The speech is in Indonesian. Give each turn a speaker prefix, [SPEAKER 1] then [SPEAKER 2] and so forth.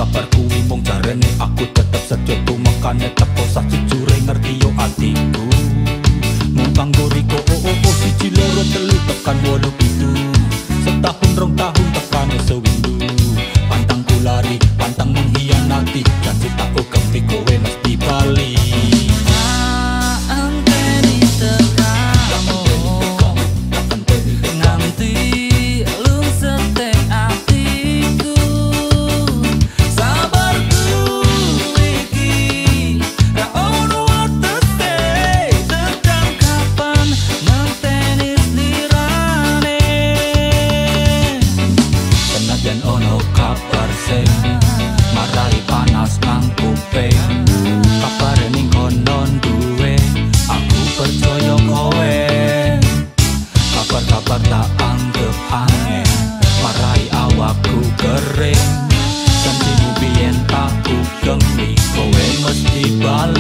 [SPEAKER 1] kabar kuwi mung jarene aku tetep sejoto makane teko sak jujure ngerti yo atiku mung kanggo riko siji loro telu tekan 8 7 setahun rong tahun tekane sewindu pantangku lari pantang mengkhianati janji tak kempi kowe mesti bali. Kabar sing marai panas nang kuping kabar ning kono duwe aku percaya kowe kabar-kabar tak anggap aneh marai awakku kering janjimu biyen tak ugemi kowe mesti bali.